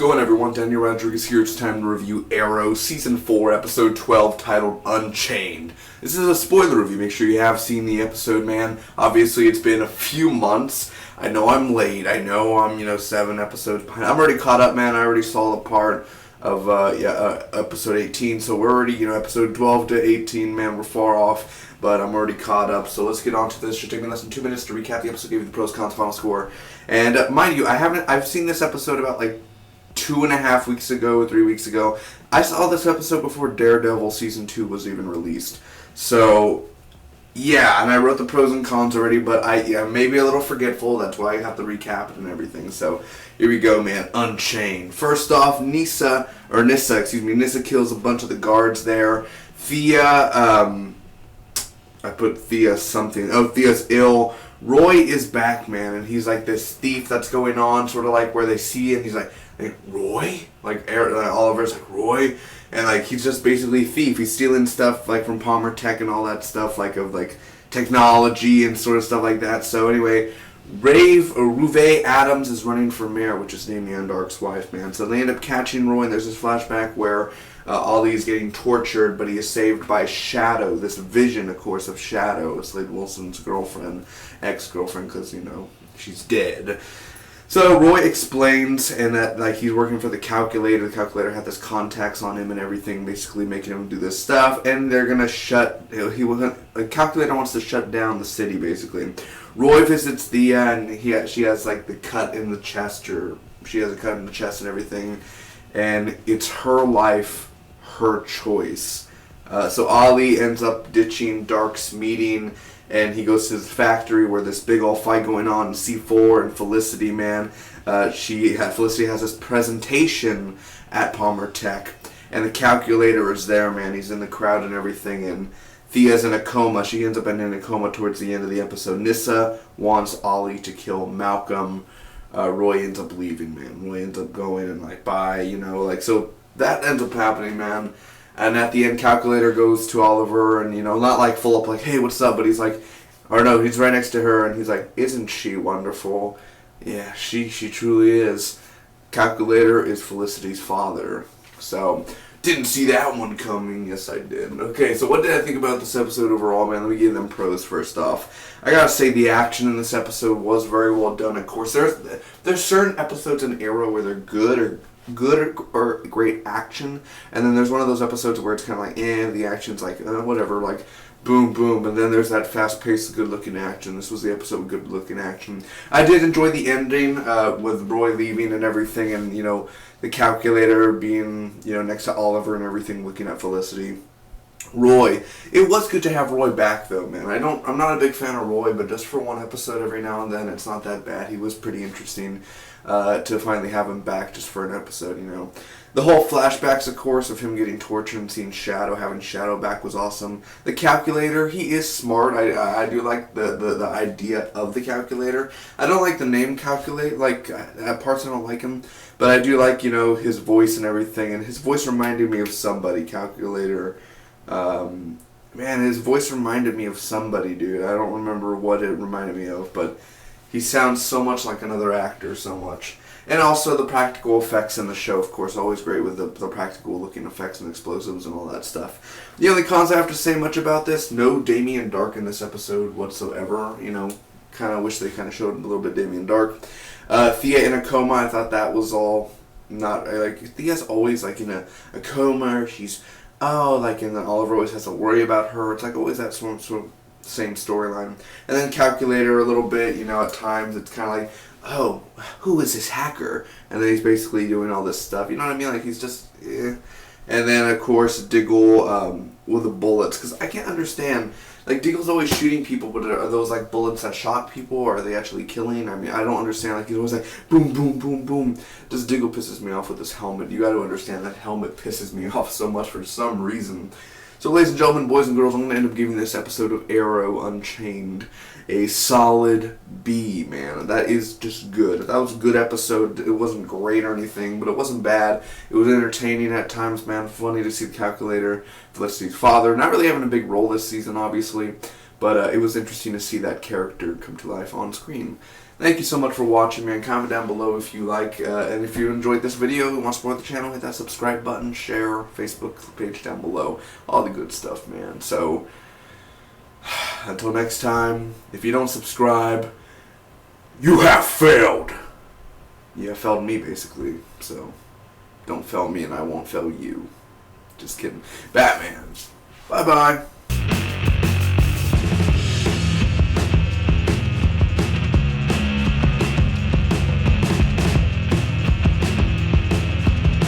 going, everyone? Daniel Rodriguez here. It's time to review Arrow Season 4, Episode 12, titled Unchained. This is a spoiler review. Make sure you have seen the episode, man. Obviously, it's been a few months. I know I'm late. I know I'm, 7 episodes behind. I'm already caught up, man. I already saw the part of, Episode 18. So we're already, Episode 12 to 18, man. We're far off, but I'm already caught up. So let's get on to this. It should take me less than 2 minutes to recap the episode, give you the pros, cons, final score. And mind you, I've seen this episode about, 2.5 weeks ago, 3 weeks ago. I saw this episode before Daredevil Season 2 was even released. So, yeah, and I wrote the pros and cons already, but I'm maybe a little forgetful. That's why I have to recap it and everything. So, here we go, man. Unchained. First off, Nissa kills a bunch of the guards there. Thea, I put Thea something. Oh, Thea's ill. Roy is back, man, and he's like this thief that's going on, sort of like where they see, and he's like Roy? Oliver's like, Roy? And, he's just basically a thief. He's stealing stuff, from Palmer Tech and all that stuff, of technology and sort of stuff like that. So, anyway, Ruve Adams is running for mayor, which is Damien Dark's wife, man. So, they end up catching Roy, and there's this flashback where Ollie is getting tortured, but he is saved by Shadow, this vision, of course, of Shadow, Slade Wilson's girlfriend, ex-girlfriend, because, she's dead. So Roy explains, and that he's working for the Calculator. The Calculator had this contacts on him and everything, basically making him do this stuff. And they're gonna the Calculator wants to shut down the city, basically. Roy visits Thea, and she has the cut in the chest, or she has a cut in the chest and everything. And it's her life, her choice. So Ollie ends up ditching Dark's meeting, and he goes to his factory where this big old fight going on. C4 and Felicity, man. Felicity has this presentation at Palmer Tech, and the Calculator is there, man. He's in the crowd and everything, and Thea's in a coma. She ends up in a coma towards the end of the episode. Nissa wants Ollie to kill Malcolm. Roy ends up leaving, man. Roy ends up going and bye, so that ends up happening, man. And at the end, Calculator goes to Oliver and, not full up hey, what's up? But he's he's right next to her and he's like, isn't she wonderful? Yeah, she truly is. Calculator is Felicity's father. So, didn't see that one coming. Yes, I did. Okay, so what did I think about this episode overall, man? Let me give them pros first off. I gotta say the action in this episode was very well done. Of course, there's certain episodes in Arrow where they're good or great action, and then there's one of those episodes where it's kind of the action's whatever, boom, boom, and then there's that fast-paced, good-looking action. This was the episode with good-looking action. I did enjoy the ending with Roy leaving and everything, and, the Calculator being, next to Oliver and everything, looking at Felicity. Roy. It was good to have Roy back, though, man. I'm not a big fan of Roy, but just for one episode every now and then, it's not that bad. He was pretty interesting to finally have him back just for an episode, The whole flashbacks, of course, of him getting tortured and seeing Shadow, having Shadow back was awesome. The Calculator, he is smart. I do like the idea of the Calculator. I don't like the name Calculate, at parts I don't like him, but I do like, his voice and everything, and his voice reminded me of somebody, Calculator. His voice reminded me of somebody, dude. I don't remember what it reminded me of, but he sounds so much like another actor, so much. And also the practical effects in the show, of course, always great with the practical looking effects and explosives and all that stuff. The only cons I have to say much about this, no Damien Dark in this episode whatsoever. Kind of wish they kind of showed a little bit Damien Dark. Thea in a coma, I thought that was all not, Thea's always in a coma, she's and then Oliver always has to worry about her. It's always that sort of same storyline. And then Calculator a little bit, at times it's kind of who is this hacker? And then he's basically doing all this stuff. You know what I mean? He's just, And then, of course, Diggle with the bullets. Because I can't understand. Diggle's always shooting people, but are those, bullets that shock people, or are they actually killing? I mean, I don't understand. He's always boom, boom, boom, boom. Just Diggle pisses me off with this helmet. You gotta understand, that helmet pisses me off so much for some reason. So, ladies and gentlemen, boys and girls, I'm gonna end up giving this episode of Arrow Unchained a solid B, man. That is just good. That was a good episode. It wasn't great or anything, but it wasn't bad. It was entertaining at times, man. Funny to see the Calculator, Felicity's father. Not really having a big role this season, obviously, but it was interesting to see that character come to life on screen. Thank you so much for watching, man. Comment down below if you like, and if you enjoyed this video and want to support the channel, hit that subscribe button, share, Facebook page down below, all the good stuff, man. So, until next time, if you don't subscribe, you have failed. You have failed me, basically. So, don't fail me and I won't fail you. Just kidding. Batman. Bye-bye.